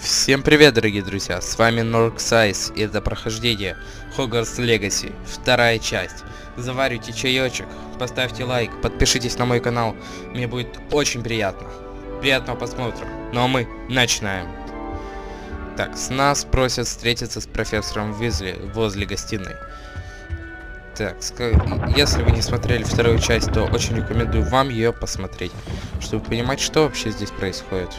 Всем привет, дорогие друзья, с вами Northxice, и это прохождение Hogwarts Legacy, вторая часть. Заваривайте чаечек, поставьте лайк, подпишитесь на мой канал, мне будет очень приятно. Приятного просмотра, ну а мы начинаем. Так, с нас просят встретиться с профессором Уизли возле гостиной. Так, если вы не смотрели вторую часть, то очень рекомендую вам ее посмотреть, чтобы понимать, что вообще здесь происходит.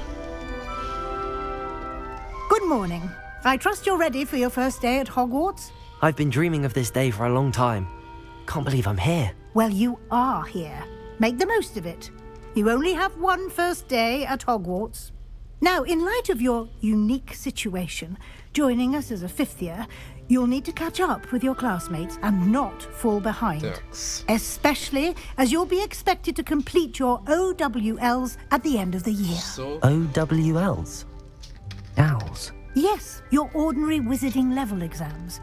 Good morning. I trust you're ready for your first day at Hogwarts? I've been dreaming of this day for a long time. Can't believe I'm here. Well, you are here. Make the most of it. You only have one first day at Hogwarts. Now, in light of your unique situation, joining us as a fifth year, you'll need to catch up with your classmates and not fall behind. Thanks. Especially as you'll be expected to complete your OWLs at the end of the year. So... OWLs? Owls? Yes, your ordinary wizarding level exams.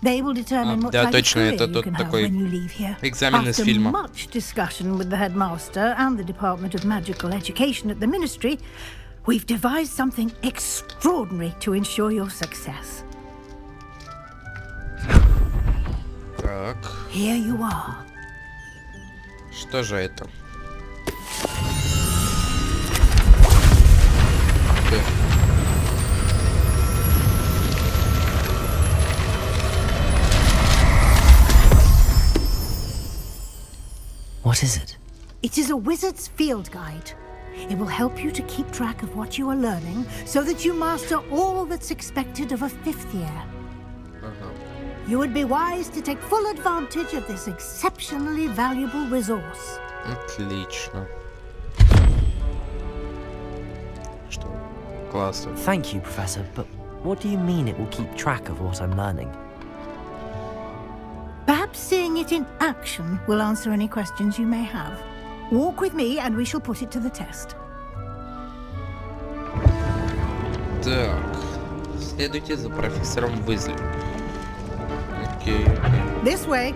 They will determine what да, type точно, of career это you тот can have такой when you leave here. экзамен из After фильма. much discussion with the headmaster and the Department of Magical Education at the Ministry, we've devised something extraordinary to ensure your success. Так, Here you are. что же это? What is it? It is a wizard's field guide. It will help you to keep track of what you are learning so that you master all that's expected of a fifth year. You would be wise to take full advantage of this exceptionally valuable resource. Отлично. Что? Классно. Thank you, Professor, but what do you mean it will keep track of what I'm learning? Perhaps seeing it in action will answer any questions you may have. Walk with me and we shall put it to the test. Так, следуйте за профессором Уизли. Окей, окей. This way.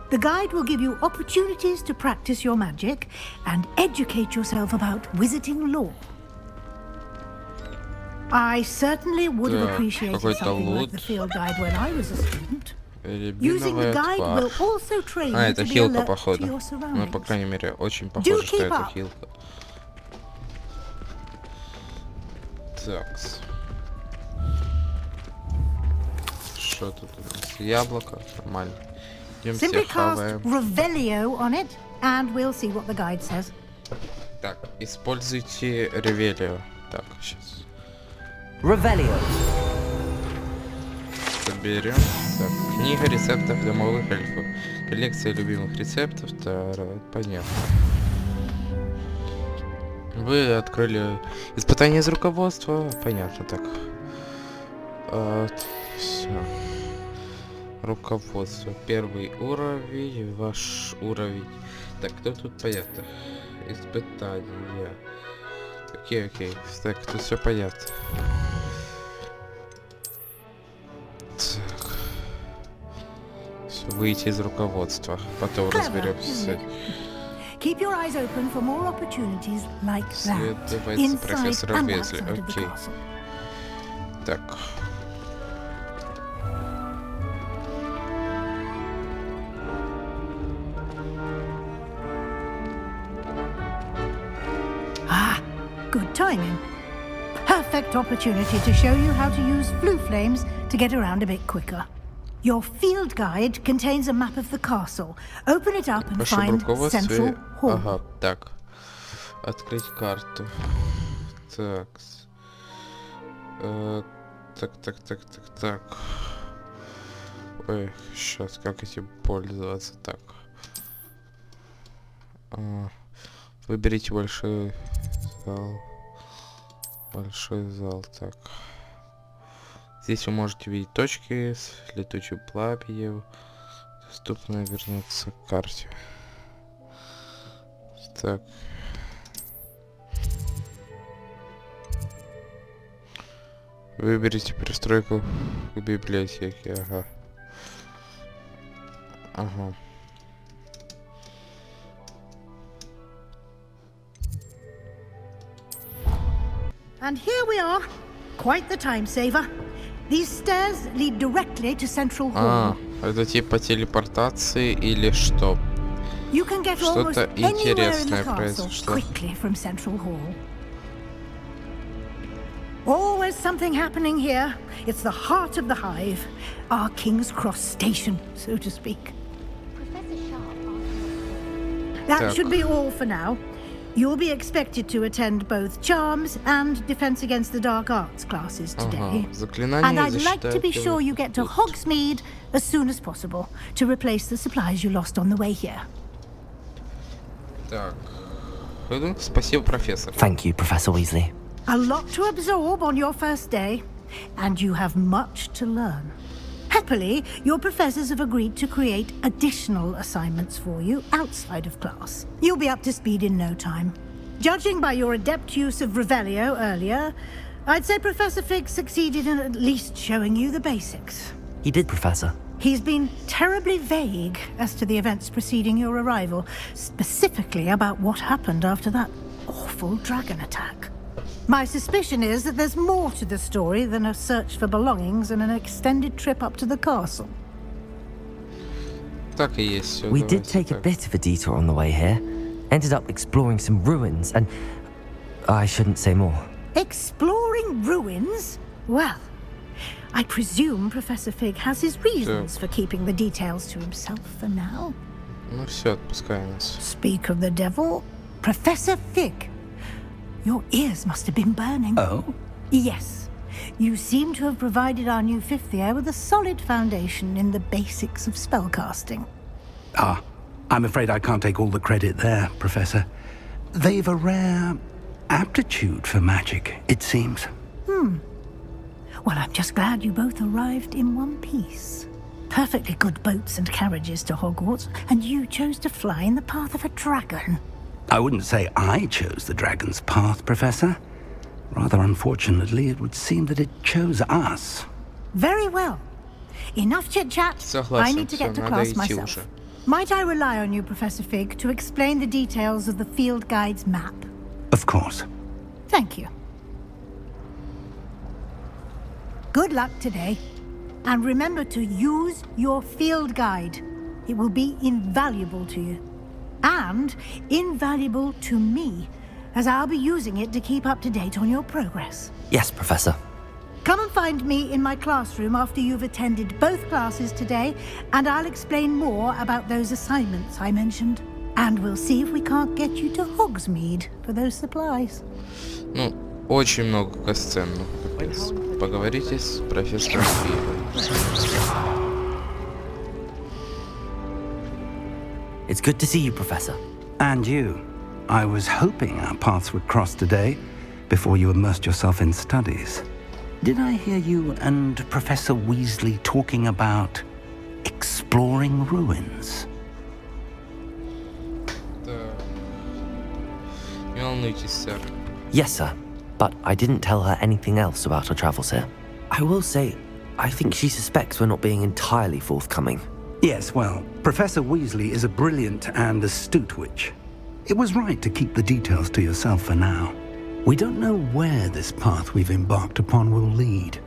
The guide will give you opportunities to practice your magic and educate yourself about wizarding lore. I certainly would have appreciated something like the field guide when I was a student. Using the guide will also train you это to be хилка, alert to походу. your Ну, по surroundings. крайней мере, очень похоже, что keep это up. хилка. Такс. Что тут у нас? Яблоко? Нормально. Идемте Simply cast хаваем. Revelio on it, and we'll see what the guide says. Так, используйте ревелио. Так, сейчас. Revelio. Соберем. Так, книга рецептов домовых эльфов. Коллекция любимых рецептов. Понятно. Вы открыли испытание из руководства. Понятно, так. Все. Руководство. Первый уровень. Ваш уровень. Так, кто тут понятно? Испытания. Окей, окей. Так, тут все понятно. Так. Все, выйти из руководства. Потом разберемся. Keep your eyes open for more opportunities like that. Следовать за профессором Уизли. Окей. Так. Ah, good timing. Perfect opportunity to show you how to use flue flames to get around a bit quicker. Your field guide contains a map of the castle. Open it up and find Central Hall. Ага, так. Открыть карту. Так. Так. Ой, сейчас как этим пользоваться? Так. Выберите большой зал. Большой зал, так. Здесь вы можете видеть точки с летучим пламенем. Доступно вернуться к карте. Так. Выберите пристройку к библиотеке. Ага. Ага. And here we are. Quite the time saver. These stairs lead directly to Central Hall. Это типа телепортации или что? You can get almost Что-то anywhere in the интересное castle произошло. quickly from Central Hall. Always something happening here. It's the heart of the hive, our King's Cross station, so to speak. That should be all for now. You'll be expected to attend both Charms and Defense Against the Dark Arts classes today. And I'd like to be sure you get to Hogsmeade as soon as possible to replace the supplies you lost on the way here. Так. Спасибо, профессор. Thank you, Professor Weasley. A lot to absorb on your first day, and you have much to learn. Happily, your professors have agreed to create additional assignments for you outside of class. You'll be up to speed in no time. Judging by your adept use of Revelio earlier, I'd say Professor Fig succeeded in at least showing you the basics. He did, Professor. He's been terribly vague as to the events preceding your arrival, specifically about what happened after that awful dragon attack. My suspicion is that there's more to the story than a search for belongings and an extended trip up to the castle. Так и есть. We did take a bit of a detour on the way here. Ended up exploring some ruins and... I shouldn't say more. Exploring ruins? Well, I presume Professor Fig has his reasons for keeping the details to himself for now. Ну все, отпускай нас. Speak of the devil, Professor Fig. Your ears must have been burning. Oh? Yes. You seem to have provided our new fifth year with a solid foundation in the basics of spellcasting. Ah, I'm afraid I can't take all the credit there, Professor. They've a rare aptitude for magic, it seems. Well, I'm just glad you both arrived in one piece. Perfectly good boats and carriages to Hogwarts, and you chose to fly in the path of a dragon. I wouldn't say I chose the dragon's path, Professor. Rather unfortunately, it would seem that it chose us. Very well. Enough chit-chat. I need to get to class myself. Might I rely on you, Professor Fig, to explain the details of the field guide's map? Of course. Thank you. Good luck today. And remember to use your field guide. It will be invaluable to you. And invaluable to me, as I'll be using it to keep up to date on your progress. Yes, Professor. Come and find me in my classroom after you've attended both classes today, and I'll explain more about those assignments I mentioned. And we'll see if we can't get you to Hogsmeade for those supplies. Ну, очень много касцен, ну, капец. Поговорите с профессором Фигом. It's good to see you, Professor. And you. I was hoping our paths would cross today, before you immersed yourself in studies. Did I hear you and Professor Weasley talking about exploring ruins? Не волнуйтесь, сэр. Yes, sir. But I didn't tell her anything else about our travels here. I will say, I think she suspects we're not being entirely forthcoming. Yes, well, Professor Weasley is a brilliant and astute witch. It was right to keep the details to yourself for now. We don't know where this path we've embarked upon will lead.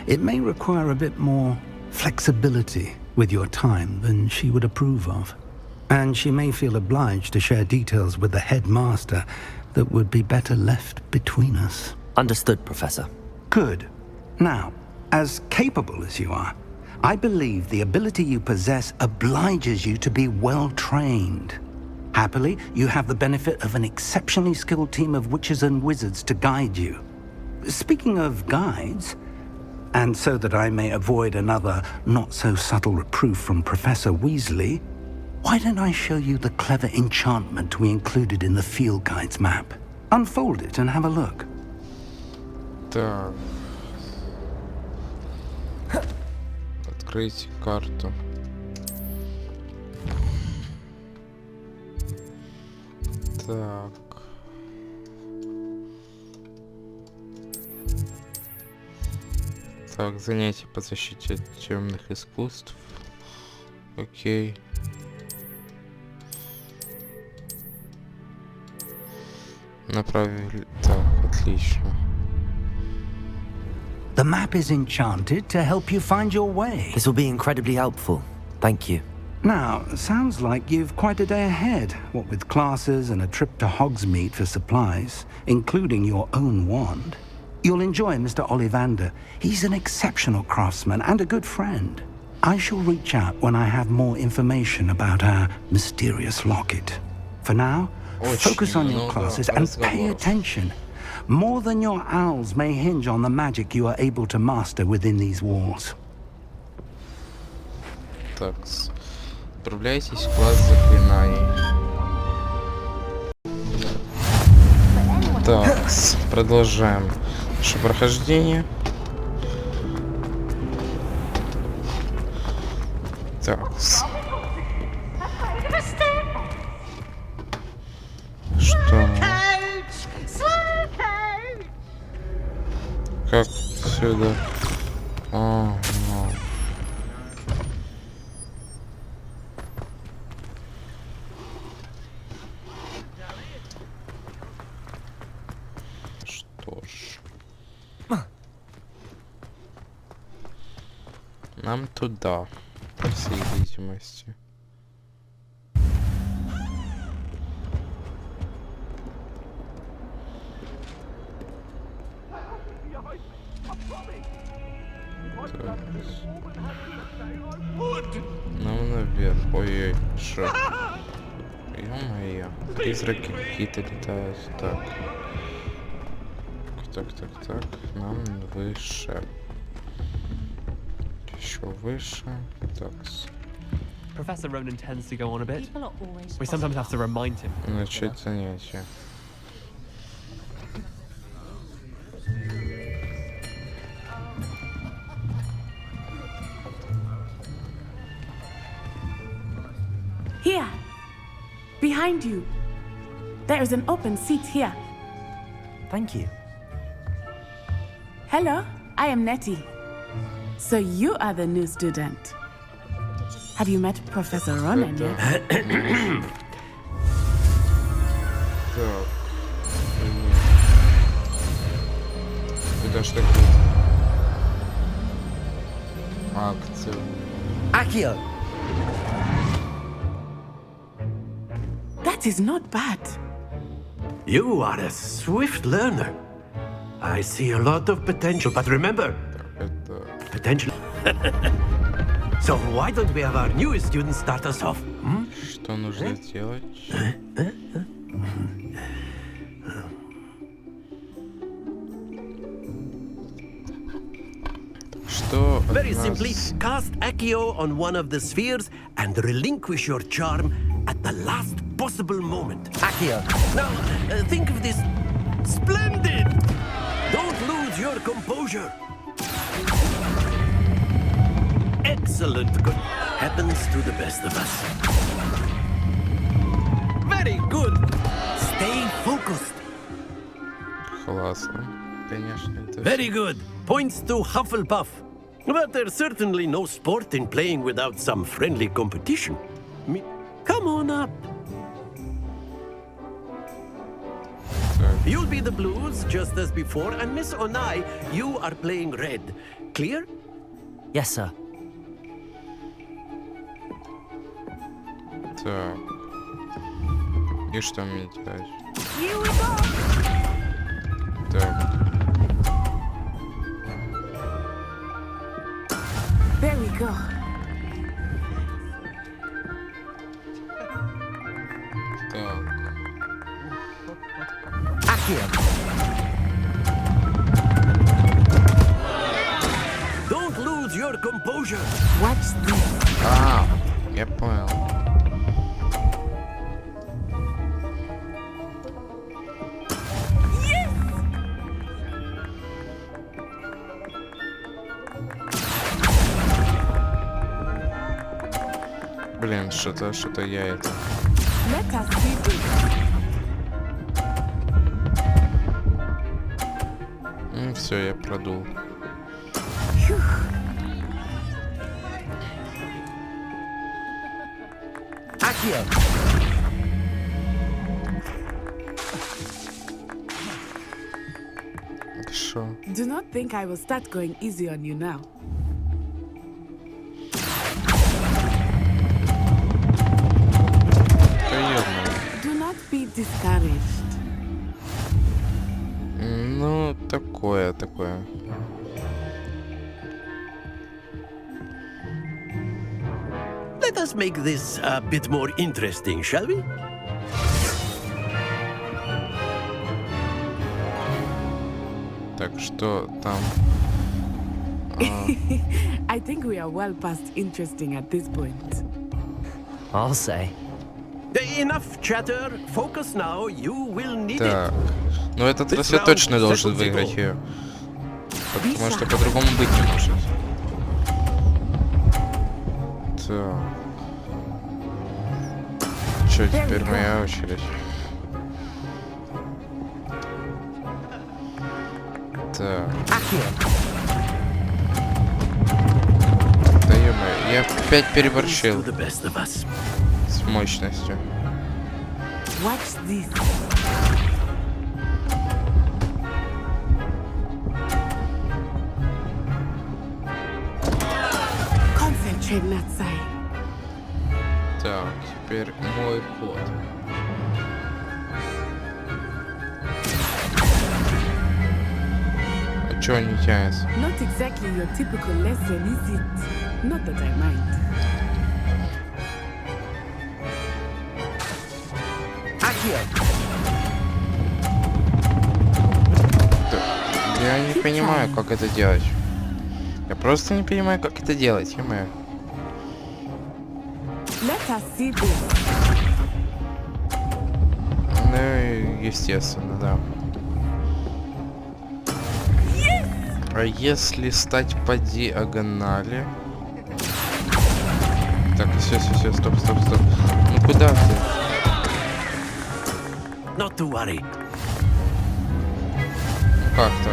It may require a bit more flexibility with your time than she would approve of. And she may feel obliged to share details with the headmaster that would be better left between us. Understood, Professor. Good. Now, as capable as you are, I believe the ability you possess obliges you to be well-trained. Happily, you have the benefit of an exceptionally skilled team of witches and wizards to guide you. Speaking of guides, and so that I may avoid another not-so-subtle reproof from Professor Weasley, why don't I show you the clever enchantment we included in the field guide's map? Unfold it and have a look. Так. Открыть карту. Так. Так, занятие по защите темных искусств. Окей. Направили... Так, отлично. The map is enchanted to help you find your way. This will be incredibly helpful. Thank you. Now, sounds like you've quite a day ahead, what with classes and a trip to Hogsmeade for supplies, including your own wand. You'll enjoy Mr. Ollivander. He's an exceptional craftsman and a good friend. I shall reach out when I have more information about our mysterious locket. For now, focus on your classes and pay attention. More than your owls may hinge on the magic you are able to master within these walls. Так, отправляйтесь в класс заклинаний. Так, продолжаем наше прохождение. Так. Что? Как сюда? Что ж. Нам туда, по всей видимости. Ну, наверх. Ой-ой, шо? Ё-моё. Призраки какие-то летают. Так. Так. Нам выше. Еще выше. Так. Professor Ronan tends to go on a bit. We sometimes have to remind him. Начать занятие. Here, behind you. There is an open seat here. Thank you. Hello, I am Nettie. So you are the new student. Have you met Professor Ronan yet? Так. Куда ж так? Акция. Accio! That is not bad. You are a swift learner. I see a lot of potential, but remember, Это... potential. So why don't we have our newest student start us off? Что нужно делать? Что от Very нас... simply, cast Accio on one of the spheres and relinquish your charm at the last possible moment. Accio! Now, think of this. Splendid! Don't lose your composure. Excellent. Good. Happens to the best of us. Very good. Stay focused. Классно. Конечно, это... Very good. Points to Hufflepuff. But there's certainly no sport in playing without some friendly competition. Come on up. You'll be the blues, just as before, and Miss Onai, you are playing red. Clear? Yes, sir. Так. И что мне делать? Так. There we go. Так. Accio! Don't lose your composure. Watch this. А, я понял. Блин, что-то я это... Let us see this. Все, я продул. Хорошо. Do not think I will start going easy on you now. Do not be discouraged. Ну, такое. Let us make this a bit more interesting, shall we? Так, что там? I think we are well past interesting at this point. I'll say. Enough chatter. Focus now. You will need Так. it. Ну этот раз я точно должен выиграть ее. Потому что по-другому быть не может. Так. Чё, теперь моя очередь. Так. Да ё-моё, я опять переборщил с мощностью. Watch this. Concentrate, Northxice. Так, теперь мой ход. А чё не тянется? Not exactly your typical lesson, is it? Not that I mind. Я не понимаю, как это делать. Я просто не понимаю, как это делать, ё-моё. Let us see this. Ну, естественно, да. А если стать по диагонали? Так, все, стоп. Ну куда ты? Not to worry. Как-то.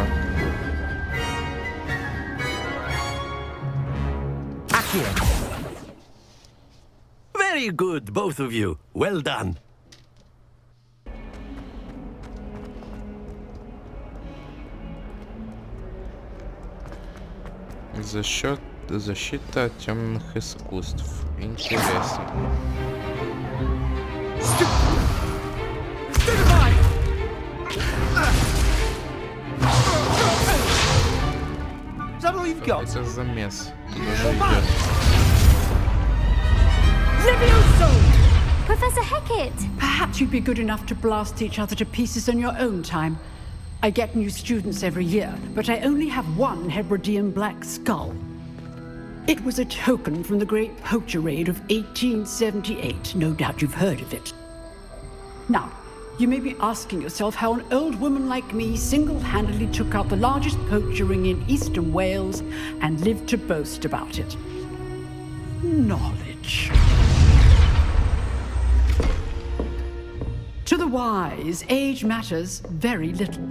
Very good, both of you. Well done. Защита от темных искусств. Интересно. Это замес. Professor Hecat! Perhaps you'd be good enough to blast each other to pieces on your own time. I get new students every year, but I only have one Hebridean black skull. It was a token from the Great Poacher Raid of 1878. No doubt you've heard of it. Now, you may be asking yourself how an old woman like me single-handedly took out the largest poacher ring in eastern Wales and lived to boast about it. Knowledge. To the wise, age matters very little.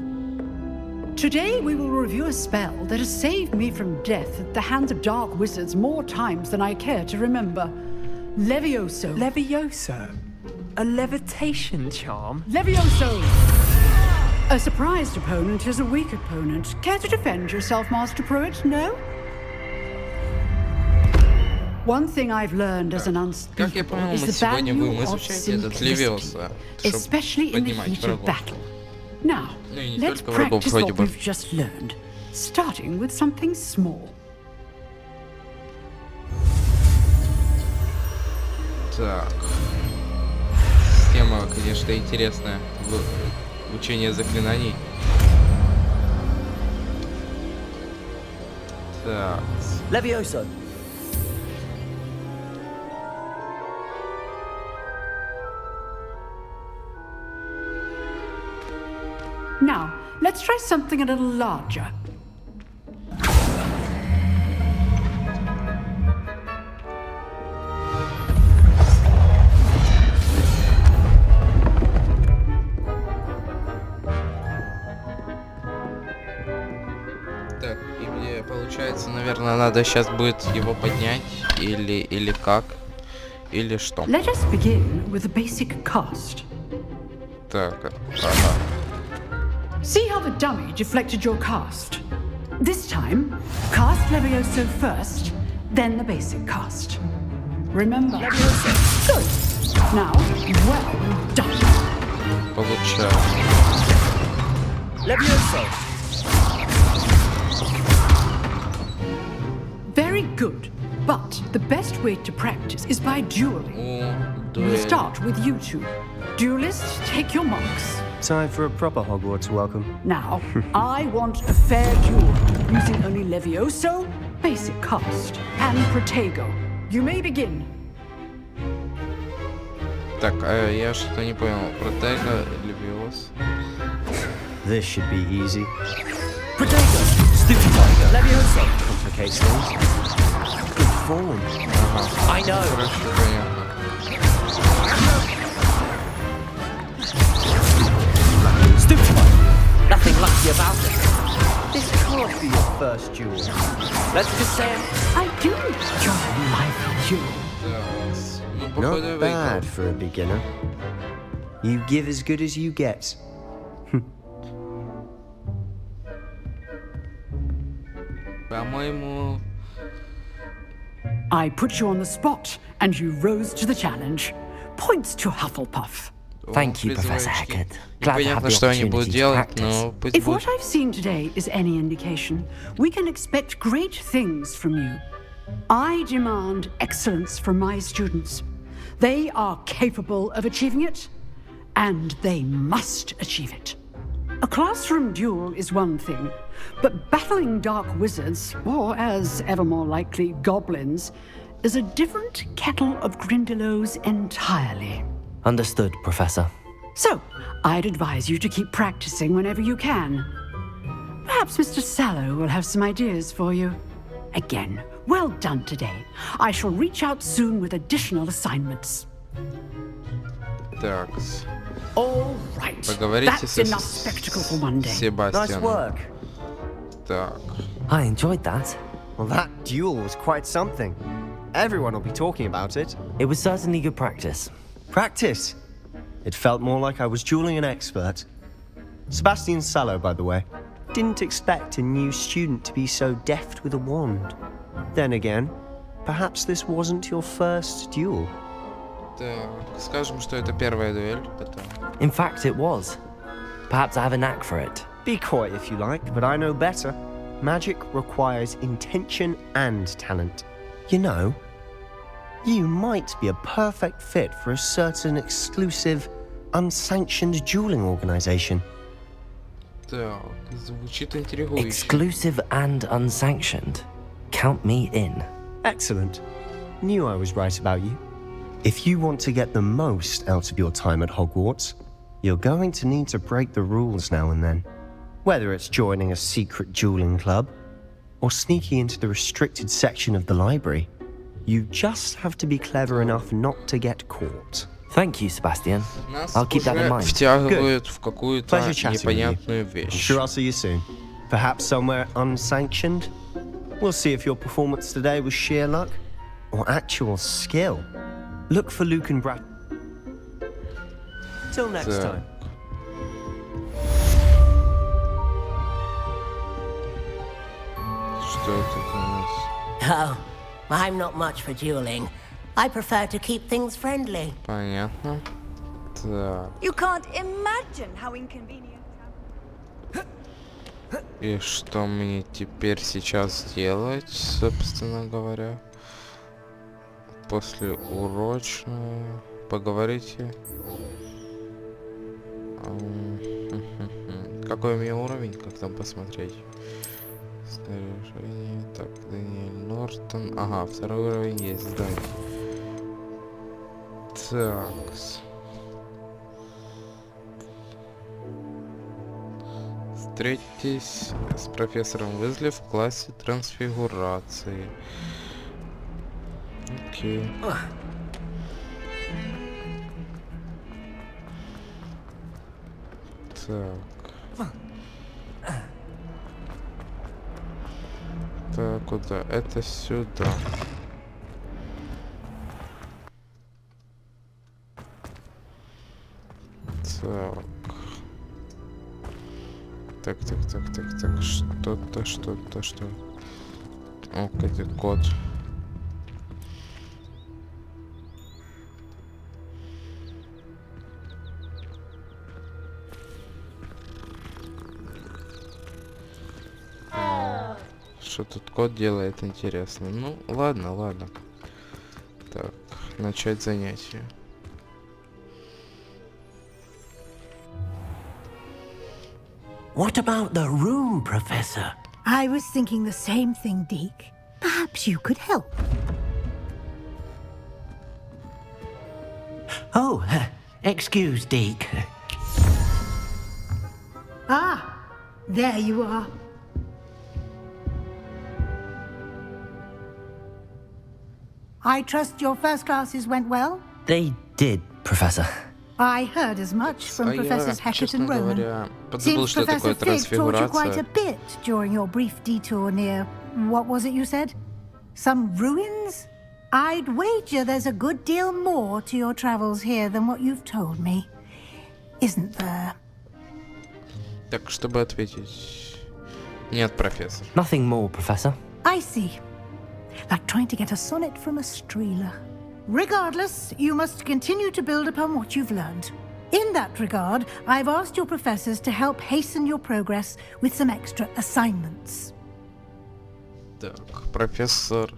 Today we will review a spell that has saved me from death at the hands of dark wizards more times than I care to remember. Levioso. Levioso? A levitation charm? Levioso! A surprised opponent is a weak opponent. Care to defend yourself, Master Pruitt? No? One thing I've learned as an unspeakable is the value of simplicity, especially in the heat of battle. Now, let's practice what we've just learned, starting with something small. Так. Система, конечно, интересная. Учение заклинаний. Так. Levioso. Now, let's try something a little larger. Так, И получается, наверное, надо сейчас будет его поднять или как, или что. Let us begin with the basic cast. Так, ага. See how the dummy deflected your cast? This time, cast Levioso first, then the basic cast. Remember? Levioso. Good. Now, well done. Получается. Levioso. Very good. But the best way to practice is by dueling. We'll start with you two. Duelists, take your marks. Time for a proper Hogwarts welcome. Now, I want a fair duel, using only Levioso, basic cast, and Protego. You may begin. Так, я что-то не понял. Протега, Левиос. This should be easy. Protego. Stupid Tiger. Levioso. Complicates things. Good form. I know. Хорошо, понятно. Stupid Tiger. Nothing lucky about it. This can't be your first duel. Let's just say it. I do enjoy my duel. Not bad for a beginner. You give as good as you get. По-моему... I put you on the spot, and you rose to the challenge. Points to Hufflepuff. Thank you, Professor Hecat. Glad to have Непонятно, the что они будут opportunity to делать, practice. но пусть If будет. what I've seen today is any indication, we can expect great things from you. I demand excellence from my students. They are capable of achieving it, and they must achieve it. A classroom duel is one thing, but battling dark wizards, or as ever more likely, goblins, is a different kettle of Grindylows entirely. Understood, Professor. So, I'd advise you to keep practicing whenever you can. Perhaps Mr. Sallow will have some ideas for you. Again, well done today. I shall reach out soon with additional assignments. Так, All right. поговорите That's enough spectacle for one day. Nice Себастьяном. work. Так, I enjoyed that. Well, that duel was quite something. Everyone will be talking about it. It was certainly good practice. Practice. It felt more like I was dueling an expert. Sebastian Sallow, by the way. Didn't expect a new student to be so deft with a wand. Then again, perhaps this wasn't your first duel. так, скажем, что это первая дуэль, потом. In fact, it was. Perhaps I have a knack for it. Be coy if you like, but I know better. Magic requires intention and talent. You know, you might be a perfect fit for a certain exclusive, unsanctioned dueling organization. Так, звучит интригующе. Exclusive and unsanctioned. Count me in. Excellent. Knew I was right about you. If you want to get the most out of your time at Hogwarts, you're going to need to break the rules now and then. Whether it's joining a secret dueling club, or sneaking into the restricted section of the library, you just have to be clever enough not to get caught. Thank you, Sebastian. Нас I'll keep that in уже mind. втягивают в какую-то Pleasure chatting with you. непонятную I'm вещь. sure I'll see you soon. Perhaps somewhere unsanctioned. We'll see if your performance today was sheer luck or actual skill. Look for Luke and Brad. Till next Так. time. Что это у нас? Oh, I'm not much for dueling. I prefer to keep things friendly. Понятно. Так, You can't imagine how inconvenient. и что мне теперь сейчас делать, собственно говоря? После урочного поговорите. Какой у меня уровень? Как там посмотреть? Снаряжение. Так, Даниэль Нортон. Ага, второй уровень есть, да. Так. Встретитесь с профессором Уизли в классе трансфигурации. Окей. Так. это куда? Это сюда. Так. Так. Что? О, какой код. Что тут код делает, интересно. Ну, ладно. Так, начать занятие. What about the room, Professor? I was thinking the same thing, Deke. Perhaps you could help. Oh, excuse, Deke. Ah, there you are. I trust your first classes went well? They did, Professor. I heard as much from Professors Hackett and Ronan. Seems Professor Fig taught you quite a bit during your brief detour near... what was it you said? Some ruins? I'd wager there's a good deal more to your travels here than what you've told me. Isn't there? Так, чтобы ответить... Нет, профессор. Nothing more, Professor. I see. Like trying to get a sonnet from a streeler. Regardless, you must continue to build upon what you've learned. In that regard, I've asked your professors to help hasten your progress with some extra assignments. Так, профессор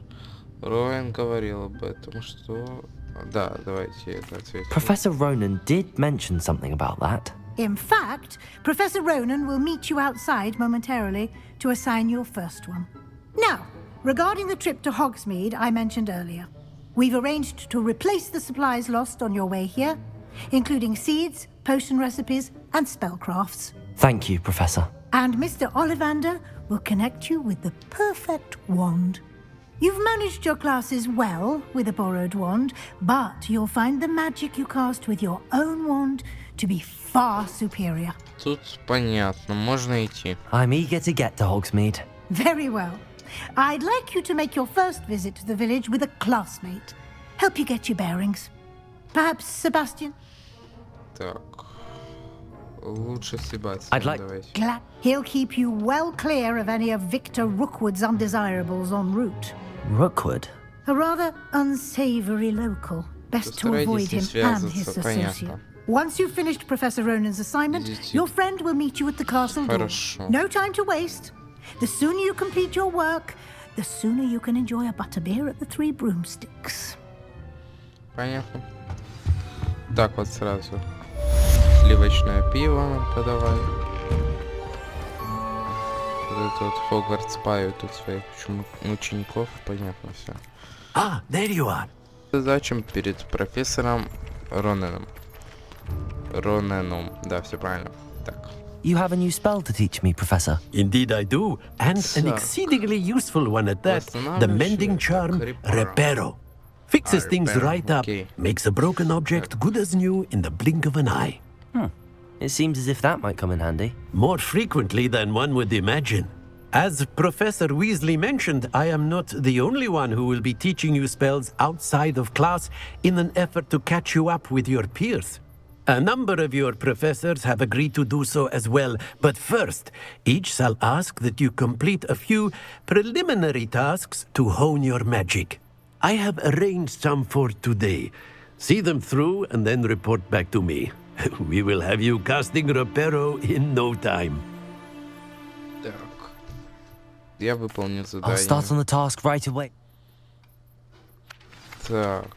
Роуэн говорил об этом, что... Да, давайте это ответим. Professor Ronan did mention something about that. In fact, Professor Ronan will meet you outside momentarily to assign your first one. Now, regarding the trip to Hogsmeade I mentioned earlier, we've arranged to replace the supplies lost on your way here, including seeds, potion recipes, and spellcrafts. Thank you, Professor. And Mr. Ollivander will connect you with the perfect wand. You've managed your classes well with a borrowed wand, but you'll find the magic you cast with your own wand to be far superior. Тут понятно, можно идти. I'm eager to get to Hogsmeade. Very well. I'd like you to make your first visit to the village with a classmate. Help you get your bearings. Perhaps Sebastian? Так. Лучше Себастьян, I'd like- давайте. Glad he'll keep you well clear of any of Victor Rookwood's undesirables en route. Rookwood? A rather unsavory local. Best to avoid him and his associate. Once you've finished Professor Ronan's assignment, your friend will meet you at the castle door. Хорошо. No time to waste. The sooner you complete your work, the sooner you can enjoy a butterbeer at the Three Broomsticks. Понятно. Так вот сразу. Сливочное пиво нам подавай. Вот это вот Хогвартс пают тут своих учеников. Понятно все. Ah, there you are. Зачем перед профессором Роненом? Да, все правильно. Так. You have a new spell to teach me, Professor. Indeed I do, and an exceedingly useful one at that. The mending charm, Reparo. Fixes things right up, makes a broken object good as new in the blink of an eye. It seems as if that might come in handy. More frequently than one would imagine. As Professor Weasley mentioned, I am not the only one who will be teaching you spells outside of class in an effort to catch you up with your peers. A number of your professors have agreed to do so as well, but first, each shall ask that you complete a few preliminary tasks to hone your magic. I have arranged some for today. See them through and then report back to me. We will have you casting Reparo in no time. Так. Я выполню задание. I'll start on the task right away. Так.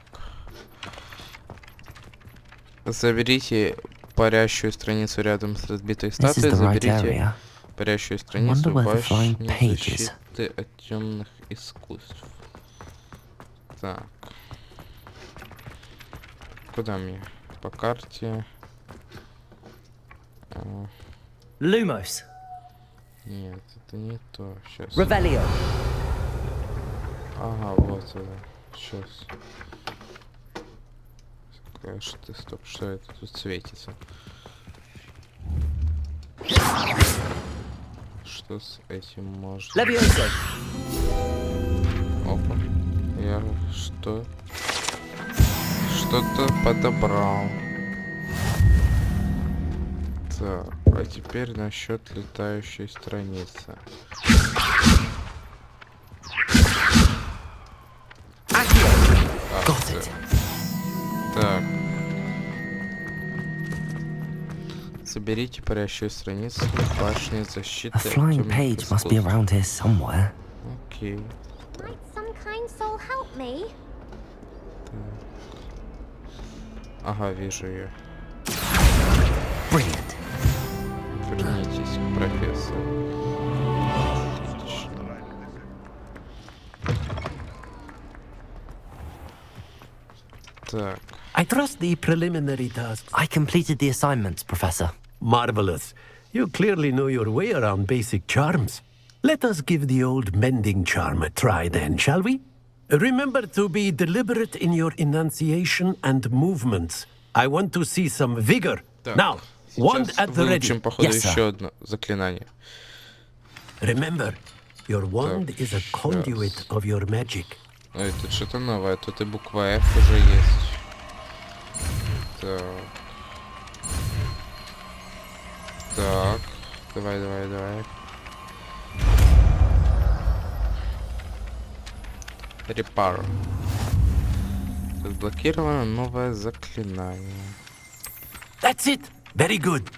Заберите парящую страницу рядом с разбитой статуей. Заберите парящую страницу башни защиты от темных искусств. Так. Куда мне? По карте. Lumos. Нет, это не то. Сейчас. Revelio. Ага, вот это. Сейчас. Стоп, что это тут светится? Что с этим можно? Levioso. я что? Что-то подобрал. Так, а теперь насчет летающей страницы. Так. Соберите парящую страницу башни защиты. A flying page must be around here somewhere. Окей. Might some kind soul help me? Ага, вижу ее. Brilliant. Вернитесь к профессору. Так. I trust the preliminary tasks. I completed the assignments, Professor. Marvelous. You clearly know your way around basic charms. Let us give the old mending charm a try then, shall we? Remember to be deliberate in your enunciation and movements. I want to see some vigor. Так, Now, wand at the ready. Походу, Yes, sir. еще одно заклинание. Remember, your wand Так, is a conduit of your magic. Ой, тут что-то новое. Тут и буква F уже есть. Так. Так. Давай. Репар. Разблокировано новое заклинание. That's it. Very good.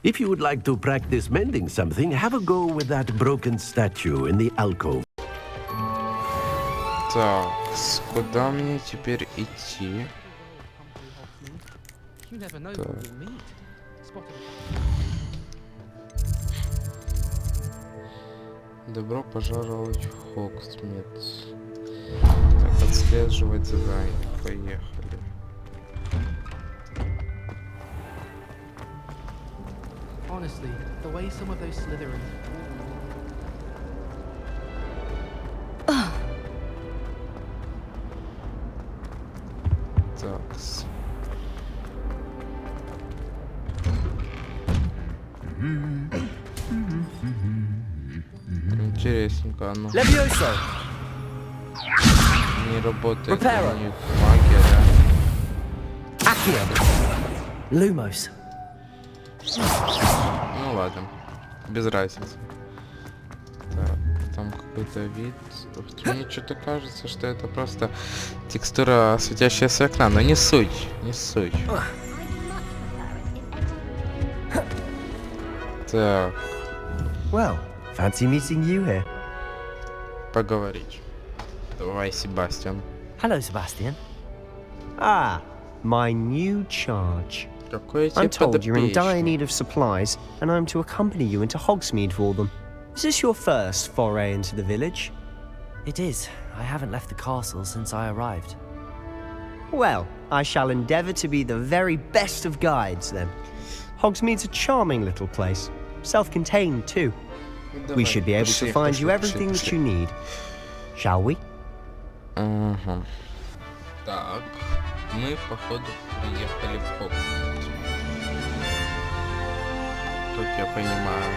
If you would like to practice mending something, have a go with that broken statue in the alcove. Так, куда мне теперь идти? Добро пожаловать в Хогсмит. Так, отслеживать задание. Поехали. Honestly, the way some of those Slytherins. Такс. Интересненько оно. Levioso! Не работает Reparo. у них магия, да? Accio! Lumos. Ну ладно, без разницы. Так, там какой-то вид. Мне что-то кажется, что это просто текстура, светящаяся окна, но не суть, не суть. Так, Well, fancy meeting you here. поговорить. Давай, Себастьян. Hello, Sebastian. Ah, my new charge. Какой I'm тебе told you're in dire подопечный? need of supplies, and I'm to accompany you into Hogsmeade for them. Is this your first foray into the village? It is. I haven't left the castle since I arrived. Well, I shall endeavour to be the very best of guides, then. Hogsmeade's a charming little place. Self-contained, too. We should be able to find you everything that you need. Shall we? Ага. Так, мы, походу, приехали в Хогвартс. Тут я понимаю.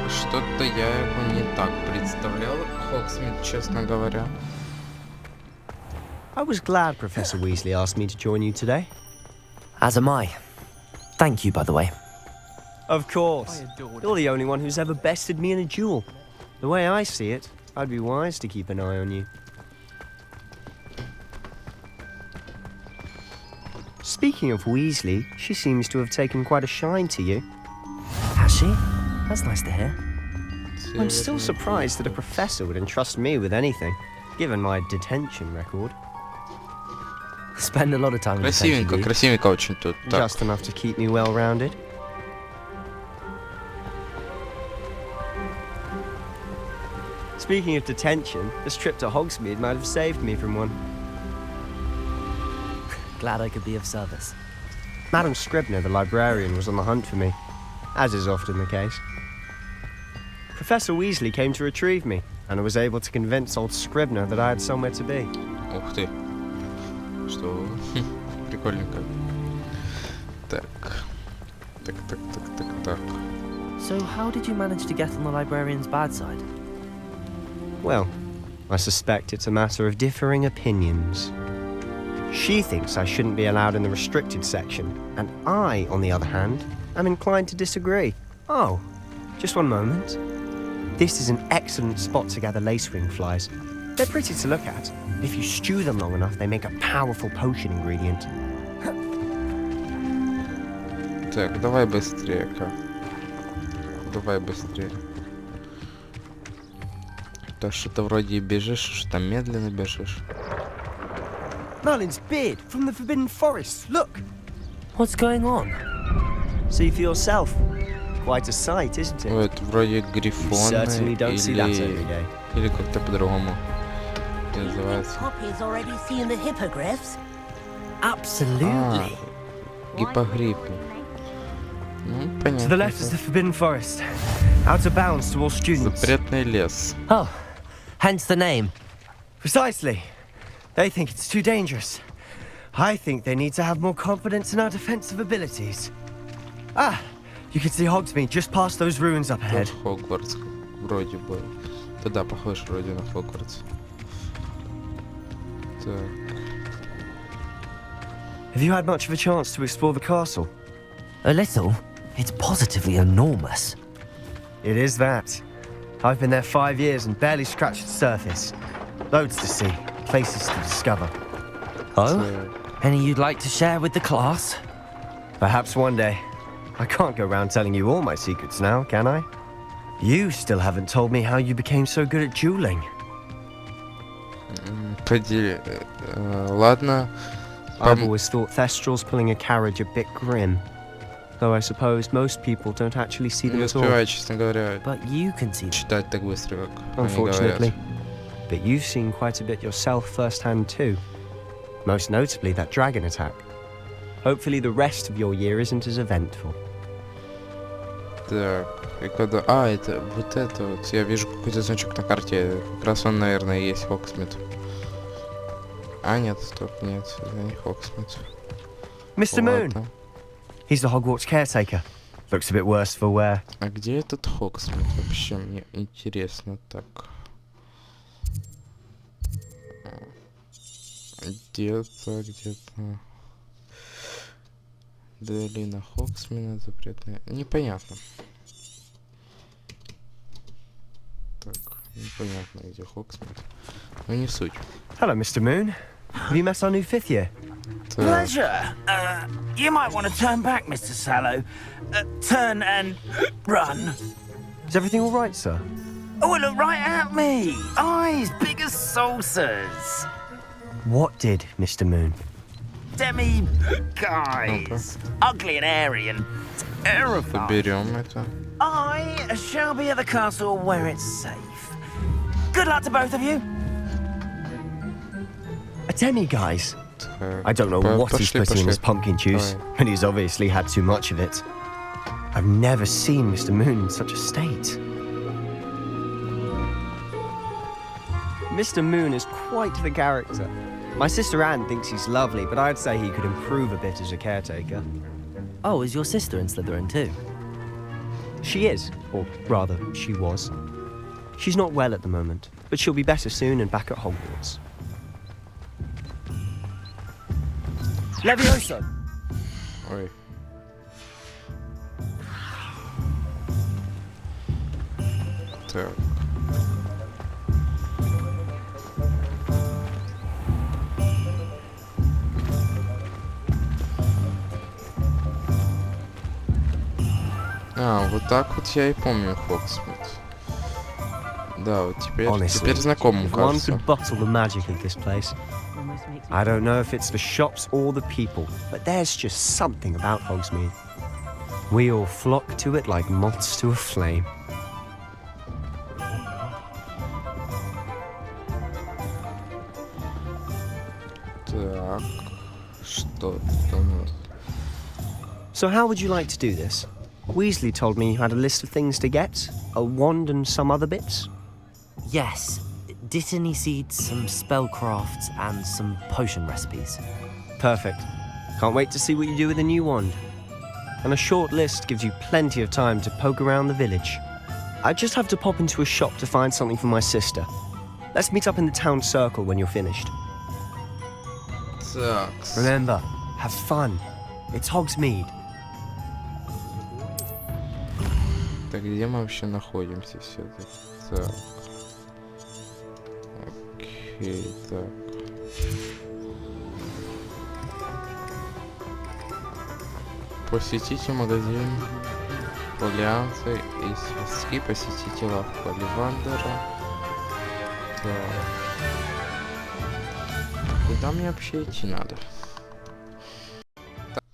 Что-то я его не так представлял, Хогсмит, честно говоря. I was glad Professor Weasley asked me to join you today. As am I. Thank you, by the way. Of course. I adored You're the only one who's ever bested me in a duel. The way I see it, I'd be wise to keep an eye on you. Speaking of Weasley, she seems to have taken quite a shine to you. Has she? That's nice to hear. I'm still surprised that a professor would entrust me with anything, given my detention record. Spend a lot of time in detention, Красивенько, do you? красивенько очень тут. Так, Just enough to keep me well-rounded. Speaking of detention, this trip to Hogsmeade might have saved me from one. Glad I could be of service. Madam Scribner, the librarian, was on the hunt for me, as is often the case. Professor Weasley came to retrieve me, and I was able to convince old Scribner that I had somewhere to be. ух ты. Что? Прикольненько. Так. Так. So how did you manage to get on the librarian's bad side? Well, I suspect it's a matter of differing opinions. She thinks I shouldn't be allowed in the restricted section, and I, on the other hand, am inclined to disagree. Oh, just one moment. This is an excellent spot to gather lacewing flies. They're pretty to look at. If you stew them long enough, they make a powerful potion ingredient. Так, давай быстрее, Ка. Давай быстрее. То что-то вроде бежишь, что там медленно бежишь. Merlin's beard from the Forbidden Forest. Look. What's going on? See for yourself. Quite a sight, isn't it? Это вроде грифоны или как-то по-другому называется. Poppy's already seen the hippogriffs. Absolutely. Гиппогрифы. Ну, понятно. To the left is the Forbidden Forest. Out of bounds to all students. Запретный лес. Oh, hence the name. Precisely. They think it's too dangerous. I think they need to have more confidence in our defensive abilities. Ah, you can see Hogsmeade just past those ruins up ahead. Хогвартс, вроде бы. Туда похож вроде на Хогвартс. Так. Have you had much of a chance to explore the castle? A little. It's positively enormous. It is that. I've been there 5 years and barely scratched the surface. Loads to see, places to discover. Oh? Any you'd like to share with the class? Perhaps one day. I can't go around telling you all my secrets now, can I? You still haven't told me how you became so good at dueling. Ладно. I've always thought Thestral's pulling a carriage a bit grim. Though I suppose most people don't actually see them at all. Честно говоря, but you can see читать так быстро, как unfortunately. But you've seen quite a bit yourself firsthand too. Most notably that dragon attack. Hopefully the rest of your year isn't as eventful. Так, и когда... А, это вот это вот. Я вижу какой-то значок на карте. Как раз он, наверное, есть Хогсмит. А, нет, стоп, нет, это не Хогсмит. Mr. Moon! He's the Hogwarts caretaker. Looks a bit worse for wear. А где этот Хогсмит вообще? Мне интересно так. Где-то. Долина Хогсмина запретная. Непонятно. Так, непонятно, где Хогсмит. Но не суть. Hello, Mr. Moon. Have you met our new 5th year? Pleasure. You might want to turn back, Mr. Sallow. Turn and run. Is everything all right, sir? Oh, look right at me. Eyes big as saucers. What did, Mr. Moon? Demi-guys. Ugly and airy and terrifying. Берем это. I shall be at the castle where it's safe. Good luck to both of you. A demi-guise? I don't know what he's putting in his pumpkin juice, and he's obviously had too much of it. I've never seen Mr. Moon in such a state. Mr. Moon is quite the character. My sister Anne thinks he's lovely, but I'd say he could improve a bit as a caretaker. Oh, is your sister in Slytherin too? She is, or rather, she was. She's not well at the moment, but she'll be better soon and back at Hogwarts. Levioso! Ой. Так. А, вот так вот я и помню Хогсмит. Да, вот теперь знакомым кажется. One could bottle the magic of this place. I don't know if it's the shops or the people, but there's just something about Hogsmeade. We all flock to it like moths to a flame. Так, что там? So how would you like to do this? Weasley told me you had a list of things to get, a wand and some other bits. Yes. Dittany seeds, some spellcrafts, and some potion recipes. Perfect. Can't wait to see what you do with the new wand. And a short list gives you plenty of time to poke around the village. I just have to pop into a shop to find something for my sister. Let's meet up in the town circle when you're finished. Так. Remember, have fun. It's Hogsmeade. Так, где мы вообще находимся все-таки? Так. Окей, так. Посетите магазин Полианца и свистки, посетите лавку Оливандера. Так. Куда мне вообще идти надо? Так.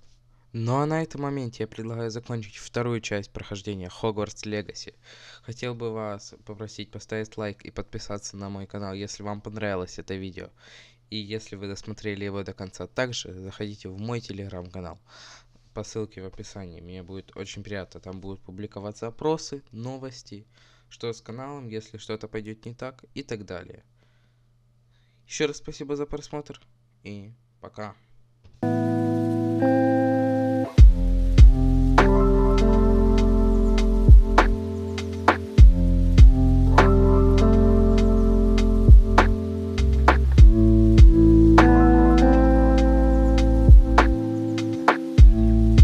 Ну а на этом моменте я предлагаю закончить вторую часть прохождения Hogwarts Legacy. Хотел бы вас попросить поставить лайк и подписаться на мой канал, если вам понравилось это видео. И если вы досмотрели его до конца, также заходите в мой телеграм-канал по ссылке в описании. Мне будет очень приятно. Там будут публиковаться опросы, новости, что с каналом, если что-то пойдет не так и так далее. Еще раз спасибо за просмотр и пока.